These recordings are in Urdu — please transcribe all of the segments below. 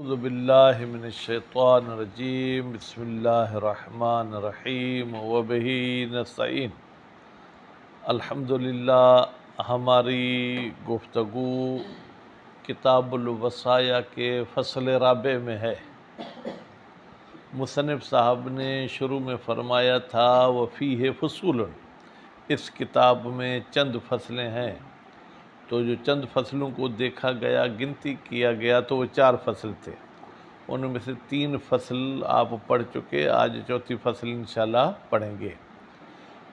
اعوذ باللہ من الشیطان الرجیم بسم اللہ الرحمن الرحیم وبہ نستعین۔ الحمدللہ ہماری گفتگو کتاب الوصایا کے فصل رابع میں ہے۔ مصنف صاحب نے شروع میں فرمایا تھا وفیہ فصول، اس کتاب میں چند فصلیں ہیں، تو جو چند فصلوں کو دیکھا گیا، گنتی کیا گیا تو وہ 4 فصل تھے، ان میں سے 3 فصل آپ پڑھ چکے، آج چوتھی فصل انشاءاللہ پڑھیں گے۔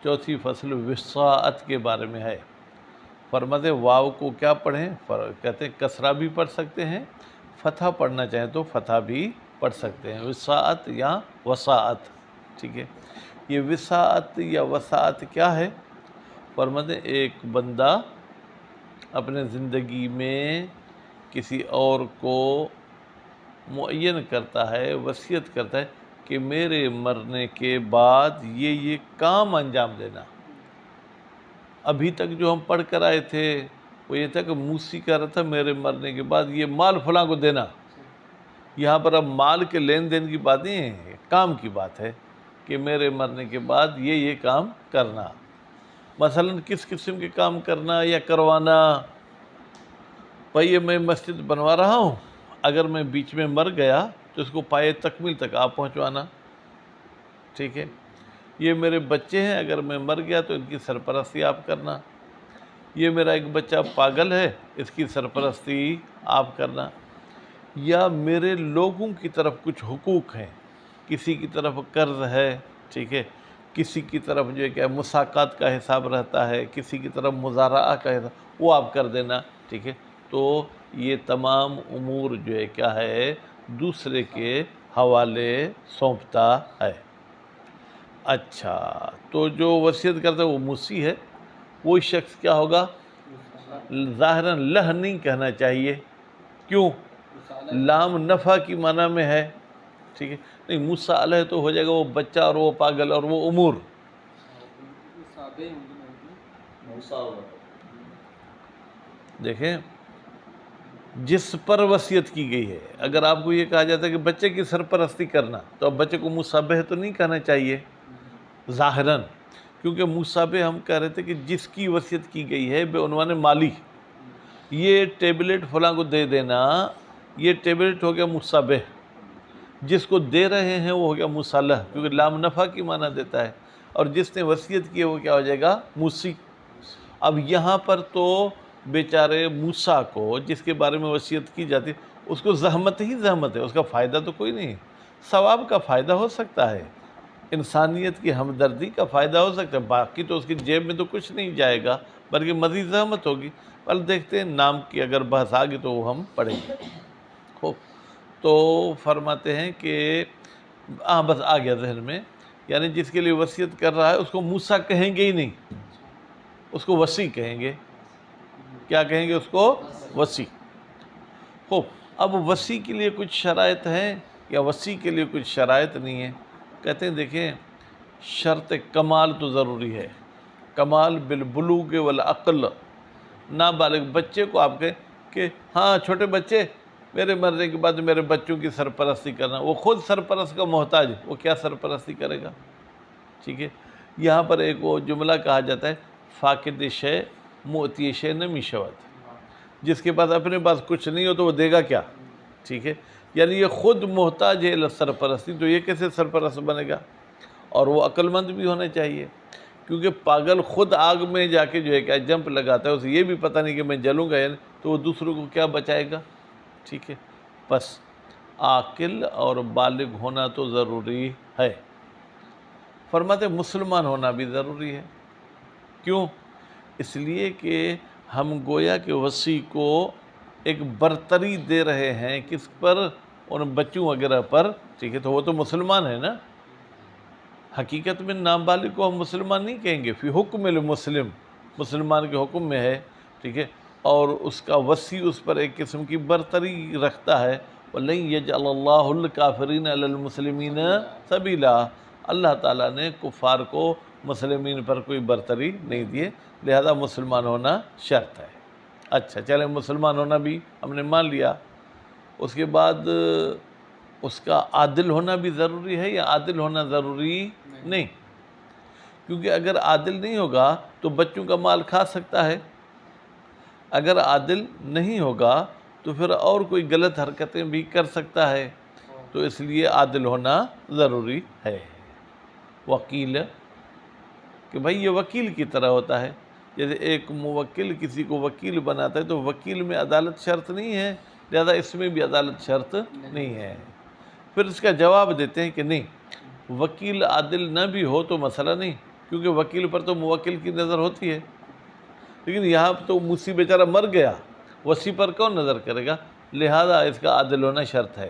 چوتھی فصل وصاعت کے بارے میں ہے۔ فرماتے واو کو کیا پڑھیں؟ کہتے ہیں کسرہ بھی پڑھ سکتے ہیں، فتحہ پڑھنا چاہیں تو فتحہ بھی پڑھ سکتے ہیں، وصاعت یا وصاعت، ٹھیک ہے۔ یہ وصاعت یا وصاعت کیا ہے؟ فرماتے ایک بندہ اپنے زندگی میں کسی اور کو معین کرتا ہے، وصیت کرتا ہے کہ میرے مرنے کے بعد یہ کام انجام دینا۔ ابھی تک جو ہم پڑھ کر آئے تھے وہ یہ تھا کہ موسی کہہ رہا تھا میرے مرنے کے بعد یہ مال فلاں کو دینا۔ یہاں پر اب مال کے لین دین کی بات نہیں ہے، کام کی بات ہے کہ میرے مرنے کے بعد یہ کام کرنا۔ مثلا کس قسم کے کام کرنا یا کروانا؟ بھائی میں مسجد بنوا رہا ہوں، اگر میں بیچ میں مر گیا تو اس کو پائے تکمیل تک آپ پہنچوانا، ٹھیک ہے۔ یہ میرے بچے ہیں، اگر میں مر گیا تو ان کی سرپرستی آپ کرنا۔ یہ میرا ایک بچہ پاگل ہے، اس کی سرپرستی آپ کرنا۔ یا میرے لوگوں کی طرف کچھ حقوق ہیں، کسی کی طرف قرض ہے، ٹھیک ہے، کسی کی طرف جو ہے کہ مساقات کا حساب رہتا ہے، کسی کی طرف مزارعہ کا حساب، وہ آپ کر دینا، ٹھیک ہے۔ تو یہ تمام امور جو ہے کیا ہے، دوسرے کے حوالے سونپتا ہے۔ اچھا، تو جو وصیت کرتا ہے وہ موسی ہے، وہ شخص کیا ہوگا؟ ظاہراً لہ نہیں کہنا چاہیے، کیوں؟ لام نفع کی معنی میں ہے، ٹھیک ہے۔ نہیں، موسیٰ علیہ تو ہو جائے گا وہ بچہ اور وہ پاگل اور وہ امور۔ دیکھیں جس پر وصیت کی گئی ہے، اگر آپ کو یہ کہا جاتا ہے کہ بچے کی سرپرستی کرنا، تو اب بچے کو مصابہ تو نہیں کہنا چاہیے ظاہراً، کیونکہ مصابہ ہم کہہ رہے تھے کہ جس کی وصیت کی گئی ہے بے عنوان مالی، یہ ٹیبلٹ فلاں کو دے دینا، یہ ٹیبلٹ ہو گیا مصابہ، جس کو دے رہے ہیں وہ ہو گیا مصالح، کیونکہ لام نفع کی معنی دیتا ہے، اور جس نے وصیت کی ہے وہ کیا ہو جائے گا؟ موسی۔ اب یہاں پر تو بیچارے موسیٰ کو جس کے بارے میں وصیت کی جاتی ہے اس کو زحمت ہی زحمت ہے، اس کا فائدہ تو کوئی نہیں ہے۔ ثواب کا فائدہ ہو سکتا ہے، انسانیت کی ہمدردی کا فائدہ ہو سکتا ہے، باقی تو اس کی جیب میں تو کچھ نہیں جائے گا بلکہ مزید زحمت ہوگی۔ پر دیکھتے ہیں نام کی اگر بحث آگے تو وہ ہم پڑھیں گے۔ خوب، تو فرماتے ہیں کہ بس آ گیا ذہن میں، یعنی جس کے لیے وصیت کر رہا ہے اس کو موسیٰ کہیں گے ہی نہیں، اس کو وصی کہیں گے۔ کیا کہیں گے اس کو؟ وصی۔ خوب، اب وصی کے لیے کچھ شرائط ہیں یا وصی کے لیے کچھ شرائط نہیں ہیں؟ کہتے ہیں دیکھیں شرط کمال تو ضروری ہے، کمال بالبلوغ والعقل۔ نابالغ بچے کو آپ کہیں کہ ہاں چھوٹے بچے میرے مرنے کے بعد میرے بچوں کی سرپرستی کرنا، وہ خود سرپرست کا محتاج ہے، وہ کیا سرپرستی کرے گا؟ ٹھیک ہے۔ یہاں پر ایک وہ جملہ کہا جاتا ہے فاقد شے معطی شے نمی شود، جس کے پاس اپنے پاس کچھ نہیں ہو تو وہ دے گا کیا، ٹھیک ہے۔ یعنی یہ خود محتاج ہے سرپرستی، تو یہ کیسے سرپرست بنے گا؟ اور وہ عقل مند بھی ہونا چاہیے، کیونکہ پاگل خود آگ میں جا کے جو ہے کہ جمپ لگاتا ہے، اسے یہ بھی پتہ نہیں کہ میں جلوں گا یعنی، تو وہ دوسروں کو کیا بچائے گا، ٹھیک ہے۔ بس عاقل اور بالغ ہونا تو ضروری ہے۔ فرماتے مسلمان ہونا بھی ضروری ہے، کیوں؟ اس لیے کہ ہم گویا کہ وصی کو ایک برتری دے رہے ہیں، کس پر؟ ان بچوں وغیرہ پر، ٹھیک ہے۔ تو وہ تو مسلمان ہے نا، حقیقت میں نابالغ کو ہم مسلمان نہیں کہیں گے، فی حکم المسلم، مسلمان کے حکم میں ہے، ٹھیک ہے۔ اور اس کا وصی اس پر ایک قسم کی برتری رکھتا ہے، وَلَن يَجْعَلَ اللَّهُ الْكَافِرِينَ عَلَى الْمُسْلِمِينَ سَبِيلًا، اللہ تعالیٰ نے کفار کو مسلمین پر کوئی برتری نہیں دیے، لہذا مسلمان ہونا شرط ہے۔ اچھا چلیں، مسلمان ہونا بھی ہم نے مان لیا۔ اس کے بعد اس کا عادل ہونا بھی ضروری ہے یا عادل ہونا ضروری نہیں؟ کیونکہ اگر عادل نہیں ہوگا تو بچوں کا مال کھا سکتا ہے، اگر عادل نہیں ہوگا تو پھر اور کوئی غلط حرکتیں بھی کر سکتا ہے، تو اس لیے عادل ہونا ضروری ہے۔ وکیل، کہ بھائی یہ وکیل کی طرح ہوتا ہے، جیسے ایک موکل کسی کو وکیل بناتا ہے تو وکیل میں عدالت شرط نہیں ہے، لہذا اس میں بھی عدالت شرط نہیں ہے۔ پھر اس کا جواب دیتے ہیں کہ نہیں، وکیل عادل نہ بھی ہو تو مسئلہ نہیں، کیونکہ وکیل پر تو موکل کی نظر ہوتی ہے، لیکن یہاں تو موسی بیچارہ مر گیا، وصی پر کون نظر کرے گا، لہذا اس کا عادل ہونا شرط ہے۔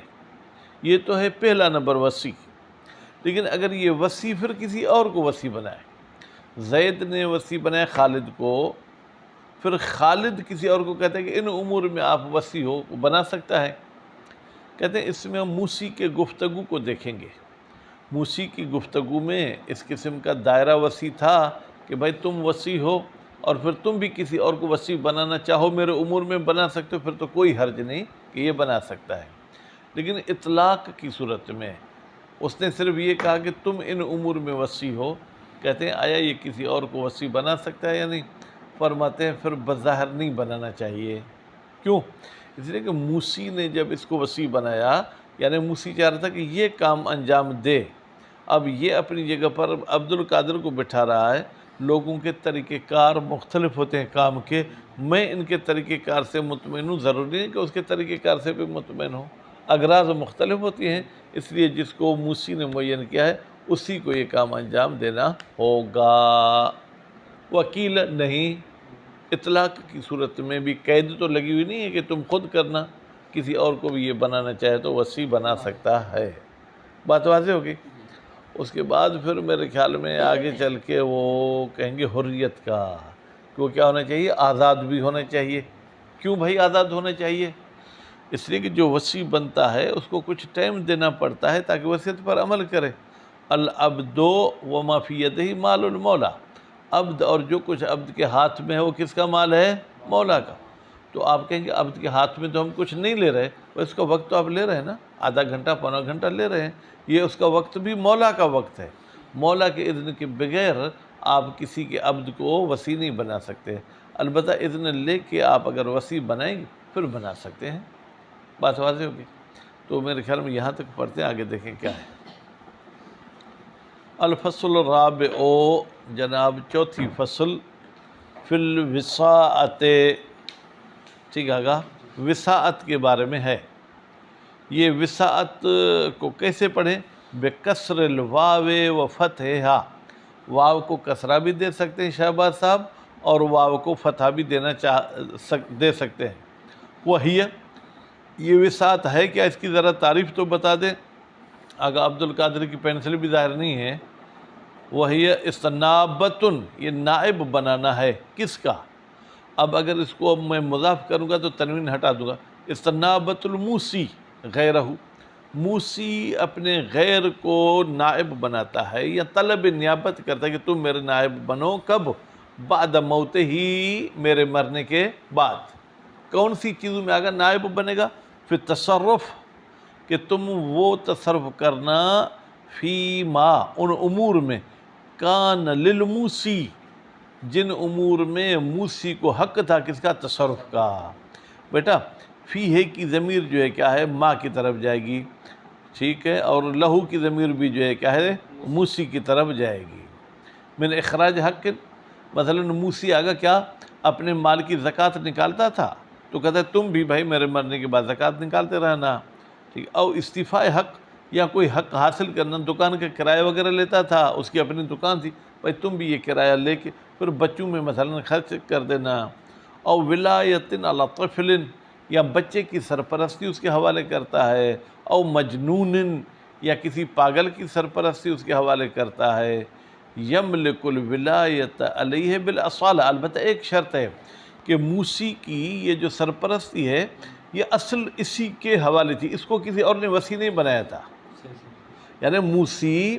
یہ تو ہے پہلا نمبر وصی۔ لیکن اگر یہ وصی پھر کسی اور کو وصی بنائے، زید نے وصی بنایا خالد کو، پھر خالد کسی اور کو کہتا ہے کہ ان امور میں آپ وصی ہو، وہ بنا سکتا ہے؟ کہتے ہیں اس میں ہم موسی کے گفتگو کو دیکھیں گے۔ موسی کی گفتگو میں اس قسم کا دائرہ وسیع تھا کہ بھائی تم وصی ہو اور پھر تم بھی کسی اور کو وصی بنانا چاہو، میرے امور میں بنا سکتے ہو، پھر تو کوئی حرج نہیں کہ یہ بنا سکتا ہے۔ لیکن اطلاق کی صورت میں اس نے صرف یہ کہا کہ تم ان امور میں وصی ہو، کہتے ہیں آیا یہ کسی اور کو وصی بنا سکتا ہے یا نہیں؟ فرماتے ہیں پھر بظاہر نہیں بنانا چاہیے۔ کیوں؟ اس لیے کہ موسی نے جب اس کو وصی بنایا، یعنی موسی چاہ رہا تھا کہ یہ کام انجام دے، اب یہ اپنی جگہ پر عبد القادر کو بٹھا رہا ہے، لوگوں کے طریقہ کار مختلف ہوتے ہیں کام کے، میں ان کے طریقہ کار سے مطمئن ہوں، ضروری نہیں کہ اس کے طریقہ کار سے بھی مطمئن ہوں، اغراض مختلف ہوتی ہیں، اس لیے جس کو موسی نے معین کیا ہے اسی کو یہ کام انجام دینا ہوگا۔ وکیل نہیں، اطلاق کی صورت میں بھی قید تو لگی ہوئی نہیں ہے کہ تم خود کرنا، کسی اور کو بھی یہ بنانا چاہے تو وصی بنا سکتا ہے۔ بات واضح ہوگی؟ اس کے بعد پھر میرے خیال میں آگے چل کے وہ کہیں گے حریت کا، کہ وہ کیا ہونا چاہیے، آزاد بھی ہونا چاہیے۔ کیوں بھائی آزاد ہونا چاہیے؟ اس لیے کہ جو وصی بنتا ہے اس کو کچھ ٹائم دینا پڑتا ہے تاکہ وصیت پر عمل کرے۔ العبد وما فی یدہ مال المولا، عبد اور جو کچھ عبد کے ہاتھ میں ہے وہ کس کا مال ہے؟ مولا کا۔ تو آپ کہیں گے عبد کے ہاتھ میں تو ہم کچھ نہیں لے رہے، اس کا وقت تو آپ لے رہے ہیں نا، آدھا گھنٹہ پونا گھنٹہ لے رہے ہیں، یہ اس کا وقت بھی مولا کا وقت ہے۔ مولا کے اذن کے بغیر آپ کسی کے عبد کو وصی نہیں بنا سکتے، البتہ اذن لے کے آپ اگر وصی بنائیں گے پھر بنا سکتے ہیں۔ بات واضح ہوگی؟ تو میرے خیال میں یہاں تک پڑھتے ہیں، آگے دیکھیں کیا ہے۔ الفصل الرابع، جناب چوتھی فصل، فی الوصاءۃ، ٹھیک ہے گا، وصاءت کے بارے میں ہے۔ یہ وصاءت کو کیسے پڑھیں؟ بکسر الواو و فتحہا، واو کو کسرہ بھی دے سکتے ہیں شہباز صاحب، اور واو کو فتح بھی دے سکتے ہیں۔ وہی یہ وصاءت ہے کیا، اس کی ذرا تعریف تو بتا دیں، اگر عبد القادر کی پینسل بھی ظاہر نہیں ہے۔ وہی استنابۃ، یہ نائب بنانا ہے، کس کا؟ اب اگر اس کو میں مضاف کروں گا تو تنوین ہٹا دوں گا، استنابۃ الموسی غیرہ، موسی اپنے غیر کو نائب بناتا ہے یا طلب نیابت کرتا ہے کہ تم میرے نائب بنو، کب؟ بعد موت ہی، میرے مرنے کے بعد۔ کون سی چیزوں میں اگر نائب بنے گا؟ پھر تصرف، کہ تم وہ تصرف کرنا، فی ما، ان امور میں، کان للموسی، جن امور میں موسی کو حق تھا کس کا؟ تصرف کا۔ بیٹا فی ہے کی ضمیر جو ہے کیا ہے؟ ما کی طرف جائے گی، ٹھیک ہے، اور لہو کی ضمیر بھی جو ہے کیا ہے؟ موسی کی طرف جائے گی۔ من اخراج حق، مثلا موسی آگا کیا اپنے مال کی زکوٰۃ نکالتا تھا تو کہتا ہے تم بھی بھائی میرے مرنے کے بعد زکوٰۃ نکالتے رہنا، ٹھیک۔ او استیفاء حق، یا کوئی حق حاصل کرنا، دکان کا کرایہ وغیرہ لیتا تھا، اس کی اپنی دکان تھی، بھائی تم بھی یہ کرایہ لے کے پھر بچوں میں مثلا خرچ کر دینا۔ او ولایت علی طفل، یا بچے کی سرپرستی اس کے حوالے کرتا ہے۔ او مجنون، یا کسی پاگل کی سرپرستی اس کے حوالے کرتا ہے۔ یملک الولایت علیہ بالاصالہ، البتہ ایک شرط ہے کہ موسی کی یہ جو سرپرستی ہے یہ اصل اسی کے حوالے تھی، اس کو کسی اور نے وصی نہیں بنایا تھا، یعنی موسی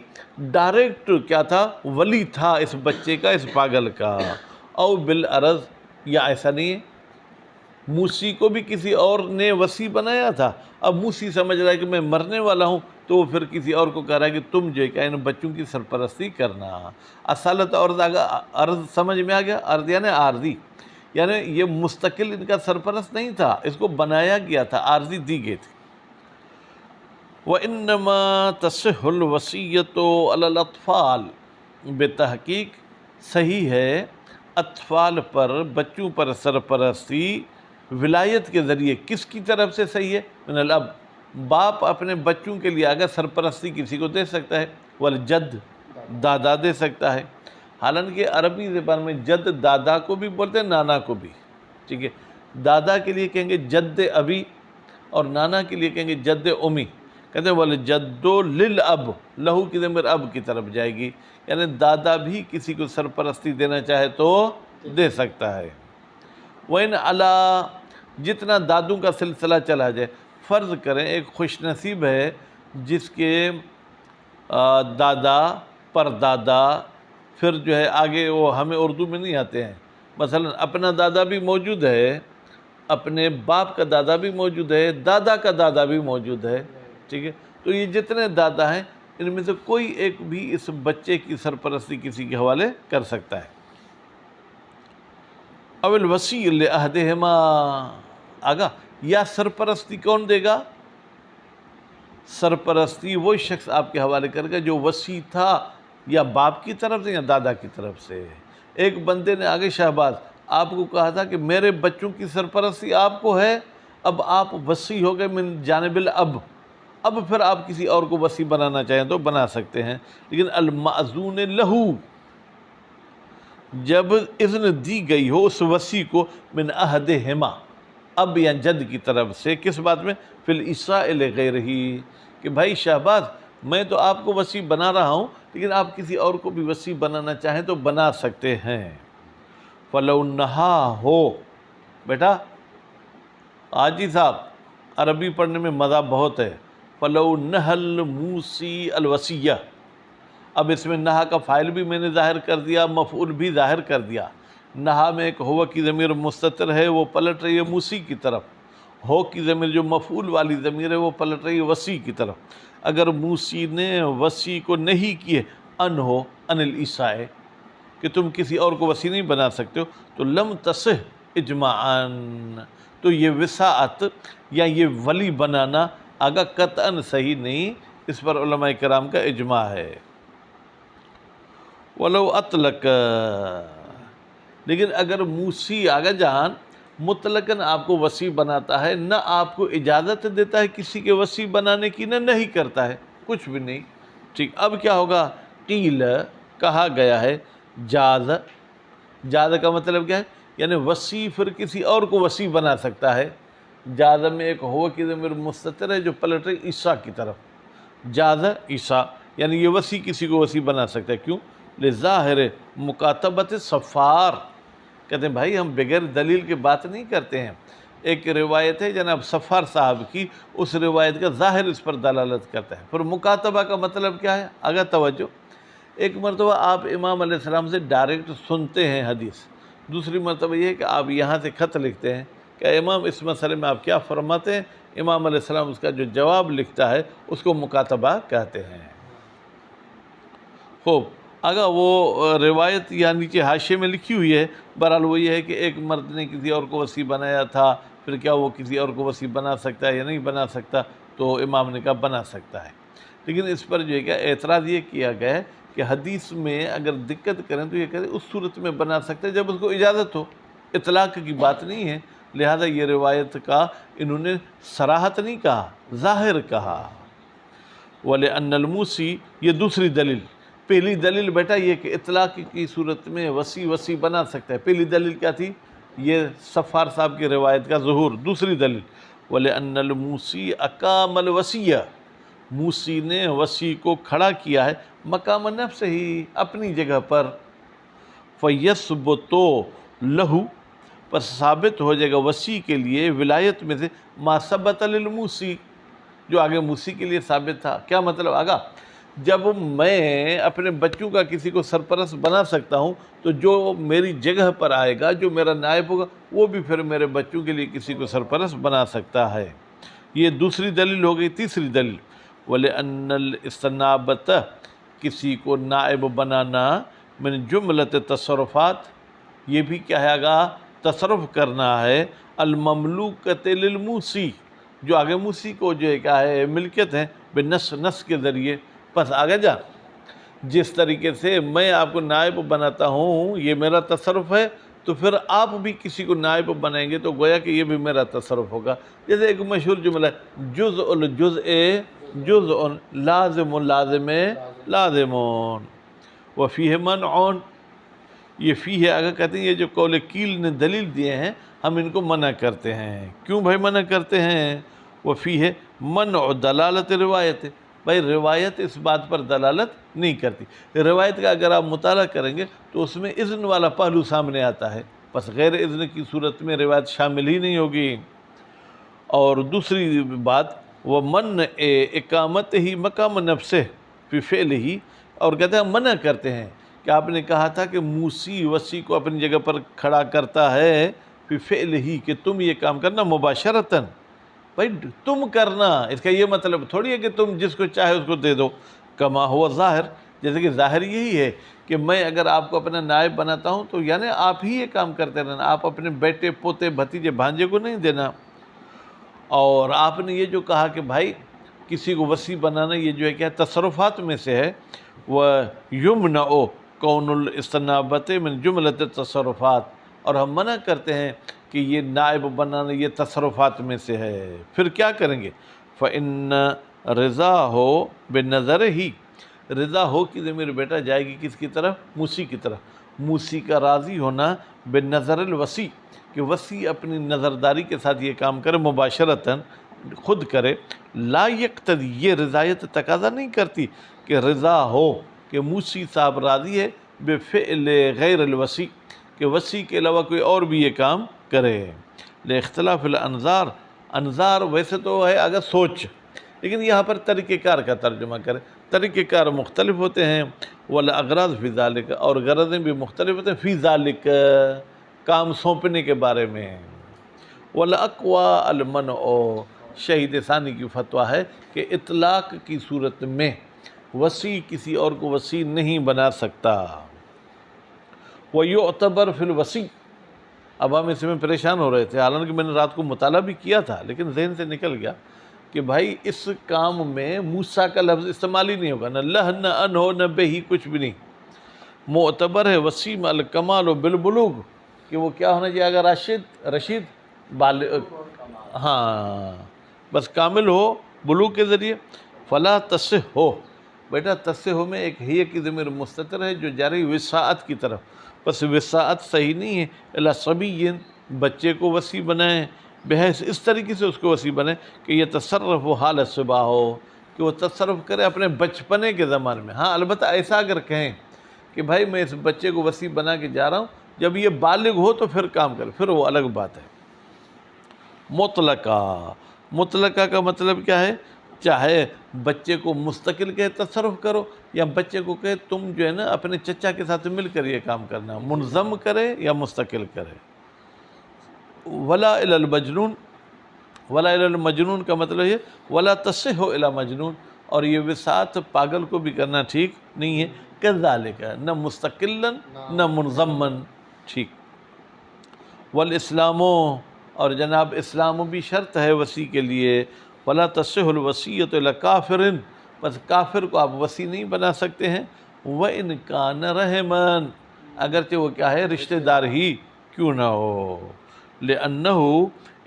ڈائریکٹ کیا تھا؟ ولی تھا اس بچے کا، اس پاگل کا۔ او بالعرض، یا ایسا نہیں ہے، موسی کو بھی کسی اور نے وصی بنایا تھا، اب موسی سمجھ رہا ہے کہ میں مرنے والا ہوں، تو وہ پھر کسی اور کو کہہ رہا ہے کہ تم جو ہے کہ ان بچوں کی سرپرستی کرنا۔ اصالت عرض سمجھ میں آ گیا؟ عرض یعنی عارضی، یعنی یہ مستقل ان کا سرپرست نہیں تھا، اس کو بنایا گیا تھا، عارضی دی گئی تھی۔ وَإِنَّمَا تَصِحُّ الْوَصِيَّةُ عَلَى الْأَطْفَالِ، بتحقیق صحیح ہے اطفال پر، بچوں پر سرپرستی ولایت کے ذریعے۔ کس کی طرف سے صحیح ہے؟ من الاب، باپ اپنے بچوں کے لیے اگر سرپرستی کسی کو دے سکتا ہے، والجد، دادا دے سکتا ہے۔ حالانکہ عربی زبان میں جد دادا کو بھی بولتے ہیں، نانا کو بھی، ٹھیک ہے؟ دادا کے لیے کہیں گے جد ابی، اور نانا کے لیے کہیں گے جد امی۔ کہتے ہیں والجد للاب، لہو کی ضمیر اب کی طرف جائے گی، یعنی دادا بھی کسی کو سرپرستی دینا چاہے تو دے سکتا ہے۔ وَإِنْ عَلَىٰ، جتنا دادوں کا سلسلہ چلا جائے، فرض کریں ایک خوش نصیب ہے جس کے دادا پر دادا، پھر جو ہے آگے وہ ہمیں اردو میں نہیں آتے ہیں، مثلا اپنا دادا بھی موجود ہے، اپنے باپ کا دادا بھی موجود ہے، دادا کا دادا بھی موجود ہے، ٹھیک ہے؟ تو یہ جتنے دادا ہیں ان میں سے کوئی ایک بھی اس بچے کی سرپرستی کسی کے حوالے کر سکتا ہے۔ او الوصی لأحدہما، آگا، یا سرپرستی کون دے گا؟ سرپرستی وہ شخص آپ کے حوالے کرے گا جو وصی تھا، یا باپ کی طرف سے یا دادا کی طرف سے۔ ایک بندے نے آگے شہباز آپ کو کہا تھا کہ میرے بچوں کی سرپرستی آپ کو ہے، اب آپ وصی ہو گئے من جانب الاب، اب پھر آپ کسی اور کو وصی بنانا چاہیں تو بنا سکتے ہیں، لیکن المأذون لہو، جب اذن دی گئی ہو اس وصی کو من احدہما، اب یا جد کی طرف سے، کس بات میں؟ فی الإساء لغیرہ، کہ بھائی شہباز میں تو آپ کو وصی بنا رہا ہوں، لیکن آپ کسی اور کو بھی وصی بنانا چاہیں تو بنا سکتے ہیں۔ فلو نہا ہو، بیٹا حاجی صاحب عربی پڑھنے میں مزہ بہت ہے۔ فلو نہل موسی الوصیہ، اب اس میں نہا کا فاعل بھی میں نے ظاہر کر دیا، مفعول بھی ظاہر کر دیا۔ نہا میں ایک ہو کی ضمیر مستتر ہے، وہ پلٹ رہی ہے موسی کی طرف، ہو کی ضمیر جو مفعول والی ضمیر ہے وہ پلٹ رہی ہے وصی کی طرف۔ اگر موسی نے وصی کو نہیں کیے ان ہو ان الإساء، کہ تم کسی اور کو وصی نہیں بنا سکتے ہو، تو لم تصح اجماعاً، تو یہ وصاعت یا یہ ولی بنانا آگا قطعاً صحیح نہیں، اس پر علماء کرام کا اجماع ہے۔ ولو اطلق، لیکن اگر موسی آگا جان مطلقاً آپ کو وصی بناتا ہے، نہ آپ کو اجازت دیتا ہے کسی کے وصی بنانے کی، نہ نہیں کرتا ہے، کچھ بھی نہیں، ٹھیک، اب کیا ہوگا؟ قیل، کہا گیا ہے، جاز، جاز کا مطلب کیا ہے؟ یعنی وصی پھر کسی اور کو وصی بنا سکتا ہے۔ جاز میں ایک ہو کی ضمیر مستتر ہے جو پلٹ رہی عیسیٰ کی طرف، جاز عیسیٰ، یعنی یہ وصی کسی کو وصی بنا سکتا ہے، کیوں؟ لظاہر مکاتبت صفار، کہتے ہیں بھائی ہم بغیر دلیل کے بات نہیں کرتے ہیں۔ ایک روایت ہے جناب صفار صاحب کی، اس روایت کا ظاہر اس پر دلالت کرتا ہے۔ پھر مکاتبہ کا مطلب کیا ہے؟ اگر توجہ، ایک مرتبہ آپ امام علیہ السلام سے ڈائریکٹ سنتے ہیں حدیث، دوسری مرتبہ یہ ہے کہ آپ یہاں سے خط لکھتے ہیں کہ امام اس مسئلے میں آپ کیا فرماتے ہیں، امام علیہ السلام اس کا جو جواب لکھتا ہے اس کو مکاتبہ کہتے ہیں۔ خوب، اگر وہ روایت یا نیچے حاشیے میں لکھی ہوئی ہے، بہرحال وہ یہ ہے کہ ایک مرد نے کسی اور کو وصی بنایا تھا، پھر کیا وہ کسی اور کو وصی بنا سکتا ہے یا نہیں بنا سکتا؟ تو امام نے کہا بنا سکتا ہے، لیکن اس پر جو ہے کہ اعتراض یہ کیا گیا ہے کہ حدیث میں اگر دقت کریں تو یہ کہتے ہیں اس صورت میں بنا سکتے ہیں جب اس کو اجازت ہو، اطلاق کی بات نہیں ہے، لہذا یہ روایت کا انہوں نے صراحت نہیں کہا، ظاہر کہا۔ وَلِأَنَّ الْمُوسِی، یہ دوسری دلیل، پہلی دلیل بیٹا یہ کہ اطلاق کی صورت میں وصی بنا سکتا ہے، پہلی دلیل کیا تھی؟ یہ صفار صاحب کی روایت کا ظہور۔ دوسری دلیل وَلِأَنَّ الْمُوسِی أَقَامَ الْوَصِیَّ، موسی نے وصی کو کھڑا کیا ہے مقام نفس ہی، اپنی جگہ پر، فَيَثْبُتُ لَهُ، پر ثابت ہو جائے گا وصی کے لیے ولایت میں سے ما ثبت للموسی، جو آگے موسی کے لیے ثابت تھا۔ کیا مطلب؟ آگا جب میں اپنے بچوں کا کسی کو سرپرست بنا سکتا ہوں تو جو میری جگہ پر آئے گا، جو میرا نائب ہوگا، وہ بھی پھر میرے بچوں کے لیے کسی کو سرپرست بنا سکتا ہے۔ یہ دوسری دلیل ہو گئی۔ تیسری دلیل، وَلِأَنَّ الْإِسْتِنَابَةَ، کسی کو نائب بنانا، من جملت تصرفات، یہ بھی کیا گا، تصرف کرنا ہے، المملوکۃ للموسی، جو آگے موسی کو جو ہے کیا ہے ملکیت ہے، نس کے ذریعے۔ پس آگے جا، جس طریقے سے میں آپ کو نائب بناتا ہوں یہ میرا تصرف ہے، تو پھر آپ بھی کسی کو نائب بنائیں گے تو گویا کہ یہ بھی میرا تصرف ہوگا۔ جیسے ایک مشہور جملہ ہے، جزء الجزء جزء، لازم لازم لازمون، وفیہ منعون، یہ فی ہے اگر کہتے ہیں یہ جو قول کیل نے دلیل دیے ہیں ہم ان کو منع کرتے ہیں۔ کیوں بھائی منع کرتے ہیں؟ وہ فی ہے منع دلالت روایت، بھائی روایت اس بات پر دلالت نہیں کرتی۔ روایت کا اگر آپ مطالعہ کریں گے تو اس میں اذن والا پہلو سامنے آتا ہے، بس غیر اذن کی صورت میں روایت شامل ہی نہیں ہوگی۔ اور دوسری بات، وہ من اقامت ہی مقام نفسہ فی فعل ہی، اور کہتے ہیں منع کرتے ہیں کہ آپ نے کہا تھا کہ موسی وسی کو اپنی جگہ پر کھڑا کرتا ہے فی فعل ہی، کہ تم یہ کام کرنا مباشرتاً، بھائی تم کرنا، اس کا یہ مطلب تھوڑی ہے کہ تم جس کو چاہے اس کو دے دو، کما ہوا ظاہر، جیسے کہ ظاہر یہی ہے کہ میں اگر آپ کو اپنا نائب بناتا ہوں تو یعنی آپ ہی یہ کام کرتے رہنا، آپ اپنے بیٹے پوتے بھتیجے بھانجے کو نہیں دینا۔ اور آپ نے یہ جو کہا کہ بھائی کسی کو وصی بنانا، یہ جو ہے کیا تصرفات میں سے ہے، وہ یمنع کون الاستنابۃ من جملۃ تصرفات، اور ہم منع کرتے ہیں کہ یہ نائب بنانا یہ تصرفات میں سے ہے۔ پھر کیا کریں گے؟ فَإِنَّ رضا ہو بنظر ہی، رضا ہو کی ضمیر بیٹا جائے گی کس کی طرف؟ موسی کی طرف۔ موسی کا راضی ہونا بنظر الوصی، کہ وصی اپنی نظرداری کے ساتھ یہ کام کرے، مباشرتاً خود کرے، لا یقتضی، یہ رضایت تقاضا نہیں کرتی کہ رضا ہو کہ موسی صاحب راضی ہے بفعل غیر الوصی، کہ وصی کے علاوہ کوئی اور بھی یہ کام کرے۔ لاختلاف الانظار، انظار ویسے تو ہے اگر سوچ، لیکن یہاں پر طریقہ کار کا ترجمہ کرے، طریقہ کار مختلف ہوتے ہیں، والاغراض فی ذالک، اور غرضیں بھی مختلف ہوتے ہیں، فی ذالک کام سونپنے کے بارے میں۔ والاقوى المنع، شہید ثانی کی فتویٰ ہے کہ اطلاق کی صورت میں وصی کسی اور کو وصی نہیں بنا سکتا۔ وَيُعْتَبَرْ فِي الْوَصِي، اب ہم اس میں پریشان ہو رہے تھے، حالانکہ میں نے رات کو مطالعہ بھی کیا تھا لیکن ذہن سے نکل گیا کہ بھائی اس کام میں موسیٰ کا لفظ استعمال ہی نہیں ہوگا، نہ لہ نہ ان ہو نہ بے ہی، کچھ بھی نہیں۔ معتبر ہے وصی مع الکمال و بالبلوغ، کہ وہ کیا ہونا چاہیے؟ اگر رشید بالغ، ہاں بس کامل ہو بلوغ کے ذریعے۔ فلا تصح ہو، بیٹا تصح میں ایک ہی کی ضمیر مستتر ہے جو جاری وساعت کی طرف، بس وساعت صحیح نہیں ہے، الا صبی، بچے کو وصی بنائیں، بحیث اس طریقے سے اس کو وصی بنائیں کہ یہ تصرف و حال صبا ہو، کہ وہ تصرف کرے اپنے بچپنے کے زمانے میں۔ ہاں البتہ ایسا اگر کہیں کہ بھائی میں اس بچے کو وصی بنا کے جا رہا ہوں، جب یہ بالغ ہو تو پھر کام کرے، پھر وہ الگ بات ہے۔ مطلقہ، مطلقہ کا مطلب کیا ہے؟ چاہے بچے کو مستقل کہے تصرف کرو، یا بچے کو کہے تم جو ہے نا اپنے چچا کے ساتھ مل کر یہ کام کرنا، منظم کرے یا مستقل کرے۔ ولا الی المجنون، ولا الی المجنون کا مطلب ہے ولا تصح الی مجنون، اور یہ وسعت پاگل کو بھی کرنا ٹھیک نہیں ہے، کذالک، نہ مستقلاً نہ منظماً، ٹھیک۔ والاسلام، اور جناب اسلام بھی شرط ہے وصی کے لیے، ولا تصح الوصیۃ الی کافر، بس کافر کو آپ وصی نہیں بنا سکتے ہیں، وان کان رحما، اگرچہ وہ کیا ہے رشتہ دار ہی کیوں نہ ہو، لانہ،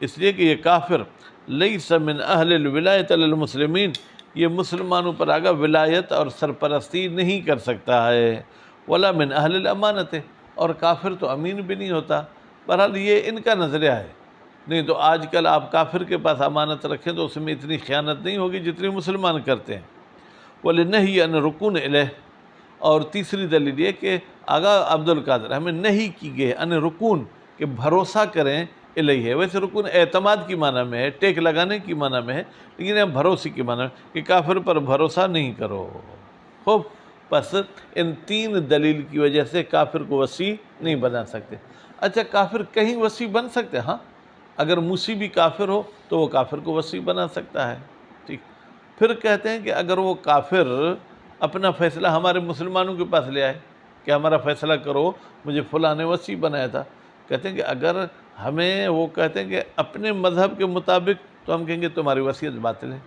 اس لیے کہ یہ کافر لیس من اہل الولایۃ علی المسلمین، یہ مسلمانوں پر آگا ولایت اور سرپرستی نہیں کر سکتا ہے، ولا من اہل الامانت، اور کافر تو امین بھی نہیں ہوتا۔ بہرحال یہ ان کا نظریہ ہے، نہیں تو آج کل آپ کافر کے پاس امانت رکھیں تو اس میں اتنی خیانت نہیں ہوگی جتنی مسلمان کرتے ہیں۔ وَلِنَهِيَ أَنْ رُكُونَ إِلَيْهِ، اور تیسری دلیل یہ کہ آغا عبد القادر ہمیں نہیں کی گئے ان رکون، کہ بھروسہ کریں الیہ، ویسے رکون اعتماد کی معنی میں ہے، ٹیک لگانے کی معنی میں ہے، لیکن یہ بھروسے کی معنی میں کہ کافر پر بھروسہ نہیں کرو۔ خوب، پس ان 3 دلیل کی وجہ سے کافر کو وصی نہیں بنا سکتے۔ اچھا، کافر کہیں وصی بن سکتے؟ ہاں، اگر موسی بھی کافر ہو تو وہ کافر کو وصی بنا سکتا ہے، ٹھیک۔ پھر کہتے ہیں کہ اگر وہ کافر اپنا فیصلہ ہمارے مسلمانوں کے پاس لے آئے کہ ہمارا فیصلہ کرو، مجھے فلاں نے وصی بنایا تھا، کہتے ہیں کہ اگر ہمیں وہ کہتے ہیں کہ اپنے مذہب کے مطابق، تو ہم کہیں گے تمہاری وصیت باطل ہے۔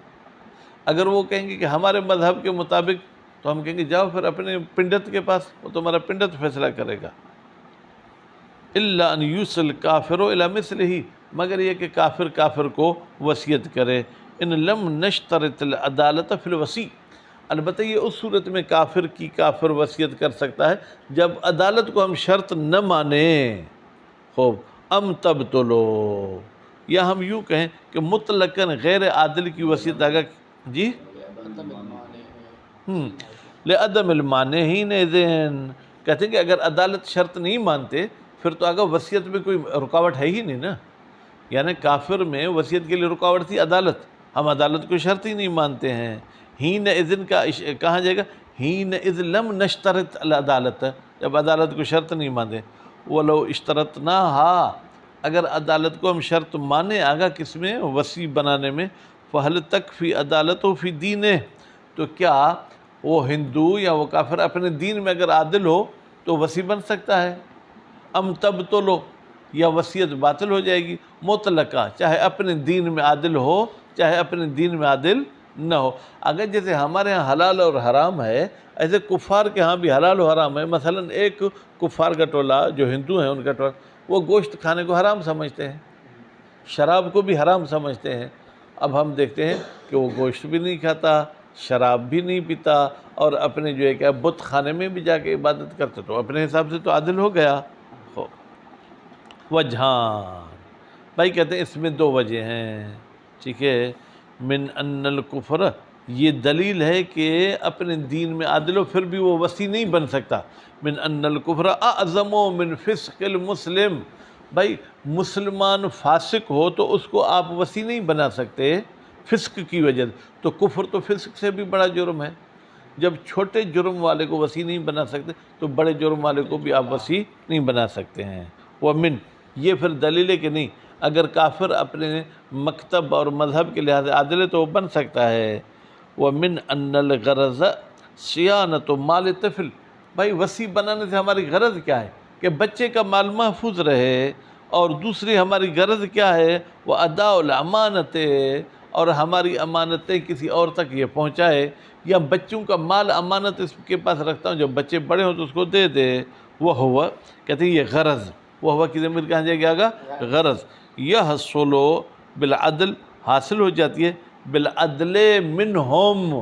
اگر وہ کہیں گے کہ ہمارے مذہب کے مطابق، تو ہم کہیں گے جاؤ پھر اپنے پنڈت کے پاس، وہ تمہارا پنڈت فیصلہ کرے گا۔ الا ان یوصل کافر الی مثلہ، مگر یہ کہ کافر کو وصیت کرے۔ ان لم نشترط العدالت فی الوصی، البتہ یہ اس صورت میں کافر وصیت کر سکتا ہے جب عدالت کو ہم شرط نہ مانیں۔ خوب، ام تبطلو، یا ہم یوں کہیں کہ مطلقاً غیر عادل کی وصیت اگر جی لعدم المانعین اذن، کہتے ہیں کہ اگر عدالت شرط نہیں مانتے پھر تو اگر وصیت میں کوئی رکاوٹ ہے ہی نہیں نا، یعنی کافر میں وصیت کے لیے رکاوٹ تھی عدالت، ہم عدالت کو شرط ہی نہیں مانتے ہیں۔ ہین اذن کا کہاں جائے گا؟ ہین اذ لم نشترط العدالت، جب عدالت کو شرط نہیں مانتے۔ ولو اشترطناہا، اگر عدالت کو ہم شرط مانے آگا کس میں؟ وصی بنانے میں، فہل تکفی عدالتہ فی دینہ، تو کیا وہ ہندو یا وہ کافر اپنے دین میں اگر عادل ہو تو وصی بن سکتا ہے؟ ام تبطلو، یا وصیت باطل ہو جائے گی مطلقہ، چاہے اپنے دین میں عادل ہو چاہے اپنے دین میں عادل نہ ہو۔ اگر جیسے ہمارے ہاں حلال اور حرام ہے، ایسے کفار کے ہاں بھی حلال و حرام ہے۔ مثلا ایک کفار کا ٹولہ جو ہندو ہیں ان کا ٹولہ، وہ گوشت کھانے کو حرام سمجھتے ہیں، شراب کو بھی حرام سمجھتے ہیں۔ اب ہم دیکھتے ہیں کہ وہ گوشت بھی نہیں کھاتا، شراب بھی نہیں پیتا، اور اپنے جو ہے کہ بت خانے میں بھی جا کے عبادت کرتا، تو اپنے حساب سے تو عادل ہو گیا۔ وجہان، بھائی کہتے ہیں اس میں 2 وجہ ہیں، ٹھیک ہے۔ من ان الکفر، یہ دلیل ہے کہ اپنے دین میں عادل ہو پھر بھی وہ وصی نہیں بن سکتا۔ من ان الکفر اعظم من فسق المسلم، بھائی مسلمان فاسق ہو تو اس کو آپ وصی نہیں بنا سکتے فسق کی وجہ سے، تو کفر تو فسق سے بھی بڑا جرم ہے۔ جب چھوٹے جرم والے کو وصی نہیں بنا سکتے تو بڑے جرم والے کو بھی آپ وصی نہیں بنا سکتے ہیں۔ ومن، یہ پھر دلیل ہے کہ نہیں، اگر کافر اپنے مکتب اور مذہب کے لحاظ سے عادل ہے تو وہ بن سکتا ہے۔ ومن ان الغرض صیانۃ مال طفل، بھائی وصی بنانے سے ہماری غرض کیا ہے؟ کہ بچے کا مال محفوظ رہے، اور دوسری ہماری غرض کیا ہے؟ وہ ادا الامانت، اور ہماری امانتیں کسی اور تک یہ پہنچائے، یا بچوں کا مال امانت اس کے پاس رکھتا ہوں، جب بچے بڑے ہوں تو اس کو دے دے۔ وہ ہوا، کہتے ہیں یہ غرض، وہ ہوا کی ضمیر کہاں جائے گا؟ غرض۔ یحصل بالعدل، حاصل ہو جاتی ہے بالعدل منہم،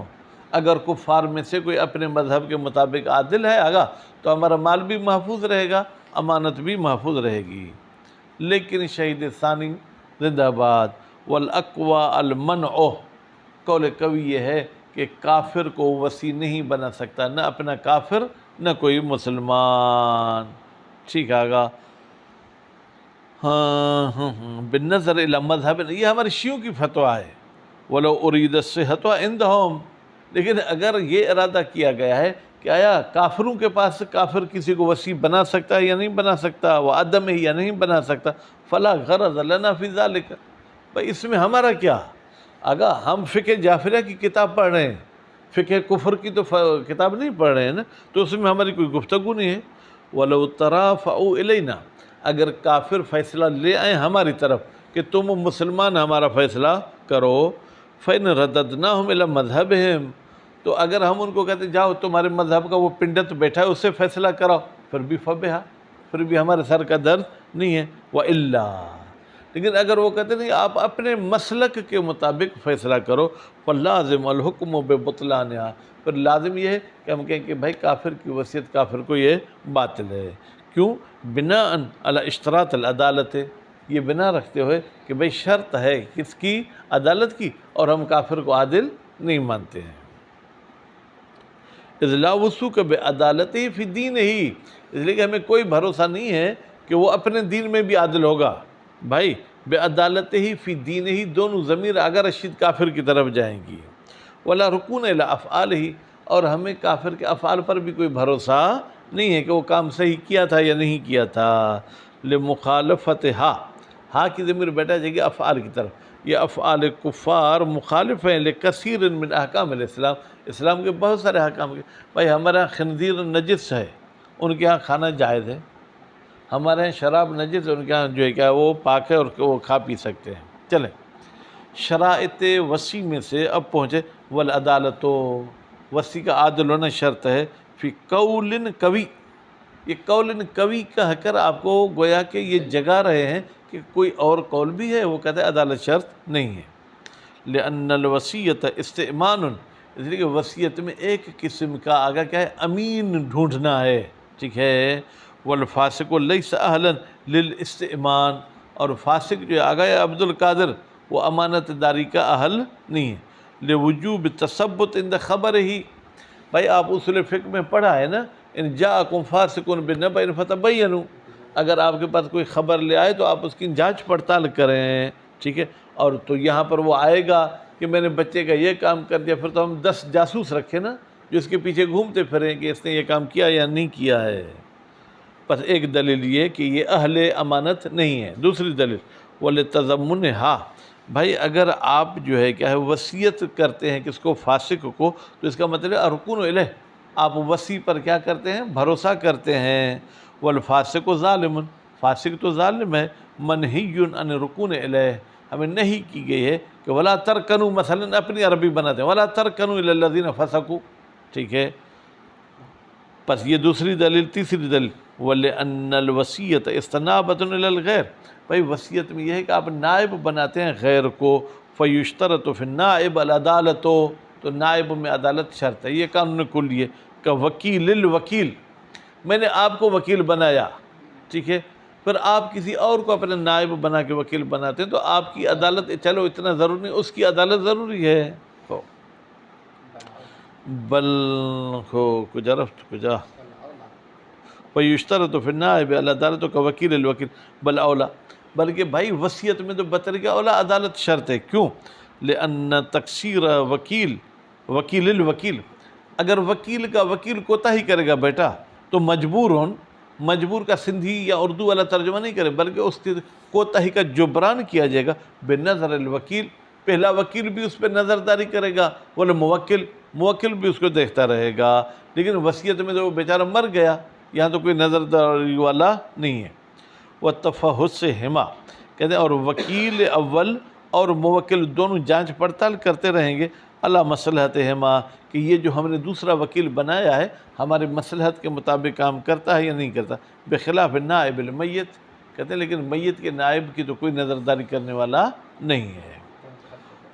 اگر کفار میں سے کوئی اپنے مذہب کے مطابق عادل ہے آگا تو ہمارا مال بھی محفوظ رہے گا، امانت بھی محفوظ رہے گی۔ لیکن شہید ثانی زندہ باد، والاقوی المنع، قول قوی یہ ہے کہ کافر کو وصی نہیں بنا سکتا، نہ اپنا کافر نہ کوئی مسلمان، ٹھیک آگا۔ ہاں بالنظر الی مذہب، یہ ہمارے شیعوں کی فتویٰ ہے۔ ولو ارید الصحۃ عندہم، لیکن اگر یہ ارادہ کیا گیا ہے کہ آیا کافروں کے پاس کافر کسی کو وصی بنا سکتا ہے یا نہیں بنا سکتا، وہ عدم ہی یا نہیں بنا سکتا، فلا غرض لنا فی ذلک، بھائی اس میں ہمارا کیا؟ اگر ہم فقہ جعفریہ کی کتاب پڑھ رہے ہیں، فقہ کفر کی تو کتاب نہیں پڑھ رہے ہیں نا، تو اس میں ہماری کوئی گفتگو نہیں ہے۔ وَلَوْ تَرَافَعُوا إِلَيْنَا، اگر کافر فیصلہ لے آئیں ہماری طرف کہ تم مسلمان ہمارا فیصلہ کرو، فَإِنْ رَدَدْنَاهُمْ إِلَى مَذْهَبِهِمْ، تو اگر ہم ان کو کہتے جاؤ تمہارے مذہب کا وہ پنڈت بیٹھا ہے اس سے فیصلہ کراؤ، پھر بھی فَبِهَا، پھر بھی ہمارے سر کا درد نہیں ہے۔ وَإِلَّا، لیکن اگر وہ کہتے نہیں آپ اپنے مسلک کے مطابق فیصلہ کرو، فَلَازِمُ الْحُكْمُ بِبُطْلَانِهَا، پھر لازم یہ ہے کہ ہم کہیں کہ بھائی کافر کی وصیت کافر کو یہ باطل ہے۔ کیوں؟ بناء علی اشتراط العدالت، یہ بنا رکھتے ہوئے کہ بھائی شرط ہے کس کی؟ عدالت کی، اور ہم کافر کو عادل نہیں مانتے ہیں۔ اذ لا وثوق بعدالتہ فی دینہ، اس لیے کہ ہمیں کوئی بھروسہ نہیں ہے کہ وہ اپنے دین میں بھی عادل ہوگا۔ بھائی بعدالتہ فی دینہ، دونوں ضمیر اگر رشید کافر کی طرف جائیں گی۔ ولا رکون الی افعالہ، اور ہمیں کافر کے افعال پر بھی کوئی بھروسہ نہیں ہے کہ وہ کام صحیح کیا تھا یا نہیں کیا تھا۔ لمخالفت ہا کی ضمیر بیٹا جائے گی افعال کی طرف، یہ افعال کفار مخالف ہیں لکثیر من احکام الاسلام، اسلام کے بہت سارے احکام کے۔ بھائی ہمارے ہاں خنزیر نجس ہے، ان کے ہاں کھانا جائز ہے، ہمارے ہاں شراب نجس ہے، ان کے ہاں جو ہے کیا وہ پاک ہے اور وہ کھا پی سکتے ہیں۔ چلیں شرائط وسیع میں سے اب پہنچے والعدالت، وسیع کا عادل ہونا شرط ہے، فی قول قوی، یہ قول قوی کہہ کر آپ کو گویا کہ یہ جگا رہے ہیں کہ کوئی اور قول بھی ہے، وہ کہتے ہیں عدالت شرط نہیں ہے۔ لأن الوصیت استئمان، اس لیے کہ وصیت میں ایک قسم کا آگا کیا ہے، امین ڈھونڈنا ہے، ٹھیک ہے۔ والفاسق لیس اہلا للاستئمان، اور فاسق جو آگا ہے عبد القادر، وہ امانت داری کا اہل نہیں ہے۔ لوجوب تثبت عند خبر ہی، بھائی آپ اصول فقہ میں پڑھا ہے نا، ان جاءکم فاسق بنبأ فتبینوا، اگر آپ کے پاس کوئی خبر لے آئے تو آپ اس کی جانچ پڑتال کریں، ٹھیک ہے۔ اور تو یہاں پر وہ آئے گا کہ میں نے بچے کا یہ کام کر دیا، پھر تو ہم 10 جاسوس رکھیں نا جو اس کے پیچھے گھومتے پھریں کہ اس نے یہ کام کیا یا نہیں کیا ہے۔ بس ایک دلیل یہ کہ یہ اہل امانت نہیں ہے۔ دوسری دلیل وَلِتَضَمُّنِهَا، بھائی اگر آپ جو ہے کیا ہے وصیت کرتے ہیں کس کو، فاسق کو، تو اس کا مطلب ہے ارکون الیہ، آپ وصی پر کیا کرتے ہیں، بھروسہ کرتے ہیں۔ والفاسق ظالم، فاسق تو ظالم ہے۔ منہی عن رکون الیہ، ہمیں نہیں کی گئی ہے کہ ولا ترکنوا، مثلا اپنی عربی بناتے ہیں ولا ترکنوا الی الذین فسقوا، ٹھیک ہے۔ پس یہ دوسری دلیل۔ تیسری دلیل وَلِأَنَّ الْوَصِیَّةَ اِسْتِنَابَةٌ إِلَى الْغَيْرِ، بھائی وصیت میں یہ ہے کہ آپ نائب بناتے ہیں غیر کو، فَيُشْتَرَطُ فِي النَّائِبِ الْعَدَالَةُ، تو نائب میں عدالت شرط ہے، یہ قانون کلی ہے۔ کہ وکیل الوکیل، میں نے آپ کو وکیل بنایا، ٹھیک ہے، پھر آپ کسی اور کو اپنے نائب بنا کے وکیل بناتے ہیں تو آپ کی عدالت، چلو اتنا ضروری نہیں، اس کی عدالت ضروری ہے۔ بل کجا رفت کجا وَيُشْتَرَطُ فِي النَّائِبِ الْعَدَالَةُ كَوَكِيلِ الْوَكِيلِ بل اولا، بلکہ بھائی وصیت میں تو بطریقہ اولا عدالت شرط ہے۔ کیوں؟ لأن تقصیر وکیل الوکیل، اگر وکیل کا وکیل کوتاہی کرے گا بیٹا تو مجبور کا سندھی یا اردو والا ترجمہ نہیں کرے، بلکہ اس کی کوتاہی کا جبران کیا جائے گا بنظر الوکیل، پہلا وکیل بھی اس پہ نظرداری کرے گا، بولے موکل بھی اس کو دیکھتا رہے گا۔ لیکن وصیت میں تو وہ بیچارہ مر گیا، یہاں تو کوئی نظرداری والا نہیں ہے۔ وَالتَّفَحُّصِ کہتے ہیں اور وکیل اول اور موکل دونوں جانچ پڑتال کرتے رہیں گے اللہ مصلحتہما، کہ یہ جو ہم نے دوسرا وکیل بنایا ہے ہمارے مصلحت کے مطابق کام کرتا ہے یا نہیں کرتا۔ بخلاف نائب المیت، کہتے ہیں لیکن میت کے نائب کی تو کوئی نظرداری کرنے والا نہیں ہے۔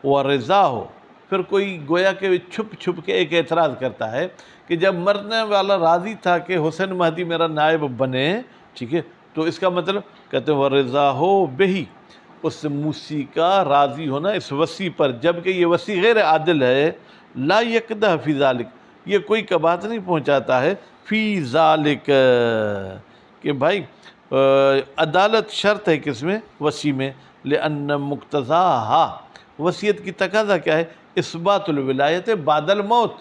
ورضا ہو، پھر کوئی گویا کہ چھپ کے ایک اعتراض کرتا ہے کہ جب مرنے والا راضی تھا کہ حسین مہدی میرا نائب بنے، ٹھیک ہے، تو اس کا مطلب کہتے ہیں ورضا ہو بہی، اس موسی کا راضی ہونا اس وصی پر، جبکہ یہ وصی غیر عادل ہے، لا یقدح فی ذالک، یہ کوئی کبات نہیں پہنچاتا ہے، فی ذالک، کہ بھائی عدالت شرط ہے کس میں، وصی میں۔ لأن مقتضاہا، وصیت کی تقاضا کیا ہے، اثبات الولایت بعد الموت،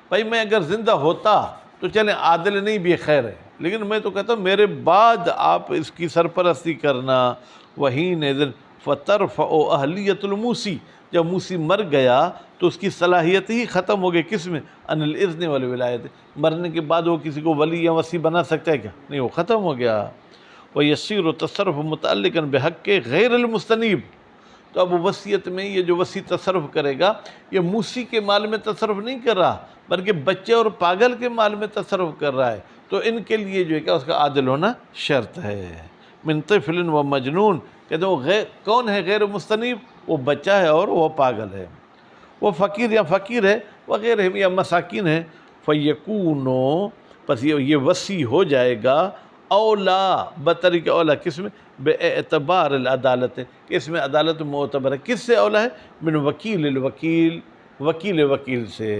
بھائی میں اگر زندہ ہوتا تو چلیں عادل نہیں بھی خیر ہے، لیکن میں تو کہتا ہوں میرے بعد آپ اس کی سرپرستی کرنا۔ وحینئذ فترفع اہلیت الموسی، جب موسی مر گیا تو اس کی صلاحیت ہی ختم ہو گئی، کس میں، ان الاذن والولایت، مرنے کے بعد وہ کسی کو ولی یا وصی بنا سکتا ہے کیا، نہیں، وہ ختم ہو گیا۔ ویسیر تصرف متعلقا بحق غیر المستنیب، تو اب وصیت میں یہ جو وصی تصرف کرے گا یہ موسی کے مال میں تصرف نہیں کر رہا بلکہ بچے اور پاگل کے مال میں تصرف کر رہا ہے، تو ان کے لیے جو ہے کہ اس کا عادل ہونا شرط ہے۔ من طفل و مجنون، کہتے ہیں وہ کون ہے غیر مستنیب، وہ بچہ ہے اور وہ پاگل ہے، وہ فقیر یا فقیر ہے، وغیرہ یا مساکین ہے۔ فیکونو، پس یہ وصی ہو جائے گا اولا، بطریق اولا، کس میں، بے اعتبار العدالت، کہ اس میں عدالت معتبر ہے، کس سے اولا ہے، من وکیل الوکیل، وکیل وکیل سے،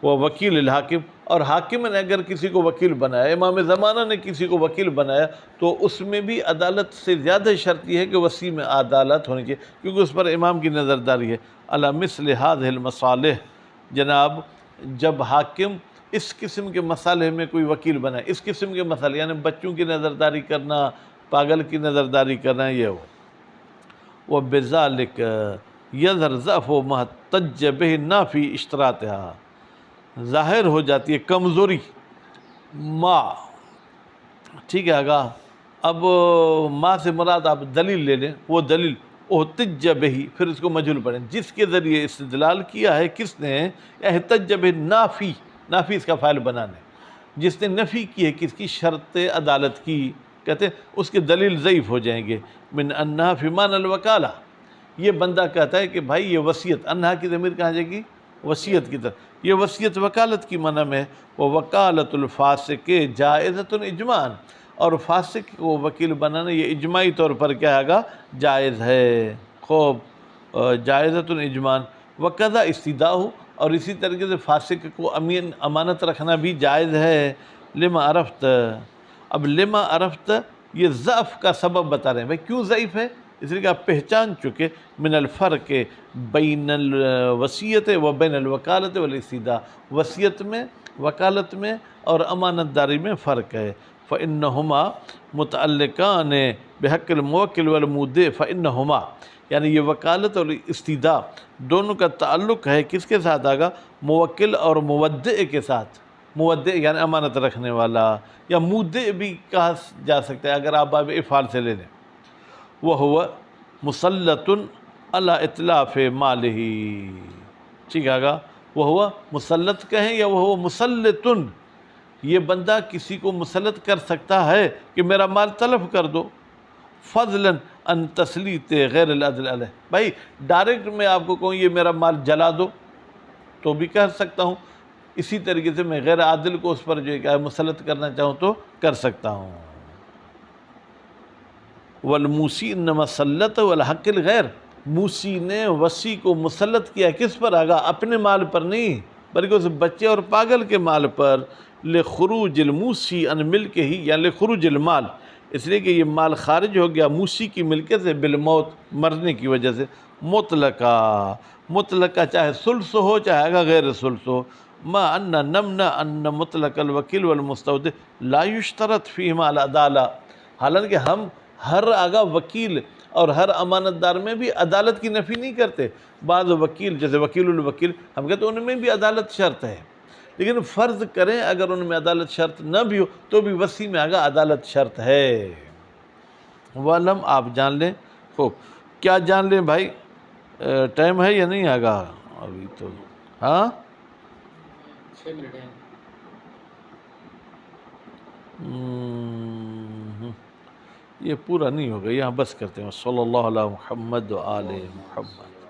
وہ وکیل الحاکم، اور حاکم نے اگر کسی کو وکیل بنایا، امام زمانہ نے کسی کو وکیل بنایا، تو اس میں بھی عدالت سے زیادہ شرط یہ ہے کہ وصی میں عدالت ہونی چاہیے، کیونکہ اس پر امام کی نظرداری ہے۔ علی مثل هذه المصالح، جناب جب حاکم اس قسم کے مسئلے میں کوئی وکیل بنائے، اس قسم کے مسئلے یعنی بچوں کی نظرداری کرنا، پاگل کی نظرداری کرنا، یہ ہو وَبِذَلِكَ يَظْهَرُ ضَعْفُ مَا احْتَجَّ بِهِ النَّافِي اشْتِرَاطِهَا، ظاہر ہو جاتی ہے کمزوری ما، ٹھیک ہے آگا. اب ما سے مراد آپ دلیل لے لیں، وہ دلیل احتج بہی، پھر اس کو مجہول پڑھیں، جس کے ذریعے استدلال کیا ہے، کس نے؟ احتج بہ نافی، نافی اس کا فاعل بنانے، جس نے نفی کی ہے کس کی؟ شرط عدالت کی، کہتے ہیں اس کے دلیل ضعیف ہو جائیں گے. من انہا فی معنی الوکالہ، یہ بندہ کہتا ہے کہ بھائی یہ وصیت، انہا کی ضمیر کہاں جائے گی؟ وصیت کی طرف، یہ وصیت وکالت کی معنی میں. وہ وکالت الفاسق جائزۃ اجماعاً، اور فاسق کو وکیل بنانا یہ اجماعی طور پر کیا ہے گا؟ جائز ہے. خوب، جائزۃ اجماعاً. وقضا استداء، اور اسی طریقے سے فاسق کو امانت رکھنا بھی جائز ہے. لما عرفت، اب لما عرفت یہ ضعف کا سبب بتا رہے ہیں. بھائی کیوں ضعیف ہے؟ اس لیے کہ آپ پہچان چکے من الفرق بین الوصیت و بین الوکالت والاستداء، وصیت میں، وکالت میں اور امانت داری میں فرق ہے. فَإِنَّهُمَا مُتَعَلِّقَانِ بِحَقِّ الْمُوَكِّلِ وَالْمُودِعِ، فَإِنَّهُمَا یعنی یہ وکالت اور استداء دونوں کا تعلق ہے کس کے ساتھ آگا؟ موکل اور مودع کے ساتھ. مودع یعنی امانت رکھنے والا، یا مودع بھی کہا جا سکتا ہے اگر آپ باب افعال سے لے لیں. وَهُوَ مُسَلَّطٌ عَلَى اِتْلَافِ مَالِهِ، ٹھیک ہے آگا. وَهُوَ مسلط کہیں یا وَهُوَ مُسَلِّطٌ، یہ بندہ کسی کو مسلط کر سکتا ہے کہ میرا مال تلف کر دو. فضلاً ان تسلیط غیر العدل علیہ، بھائی ڈائریکٹ میں آپ کو کہوں یہ میرا مال جلا دو تو بھی کر سکتا ہوں، اسی طریقے سے میں غیر عادل کو اس پر جو ہے مسلط کرنا چاہوں تو کر سکتا ہوں. والموسی انما سلط والحق الغیر، موسی نے وصی کو مسلط کیا کس پر آگا؟ اپنے مال پر نہیں بلکہ اس بچے اور پاگل کے مال پر. لخروج الموسی ان ملکہ ہی، یا لخروج المال، اس لیے کہ یہ مال خارج ہو گیا موسی کی ملکت سے بالموت، مرنے کی وجہ سے. مطلقہ، مطلقہ چاہے ثلث ہو چاہے آگا غیر ثلث ہو. ما ان نمنا ان مطلق الوکیل والمستودع لا یشترط فیہما العدالہ، حالانکہ ہم ہر آگا وکیل اور ہر امانت دار میں بھی عدالت کی نفی نہیں کرتے. بعض وکیل جیسے وکیل الوکیل ہم کہتے ہیں ان میں بھی عدالت شرط ہے، لیکن فرض کریں اگر ان میں عدالت شرط نہ بھی ہو تو بھی وصی میں آگا عدالت شرط ہے. وعلم، آپ جان لیں. خوب، کیا جان لیں بھائی؟ ٹائم ہے یا نہیں آگا ابھی تو؟ ہاں 6 منٹ ہیں. یہ پورا نہیں ہوگا، یہاں بس کرتے ہیں. صلی اللہ علیہ محمد و آل محمد.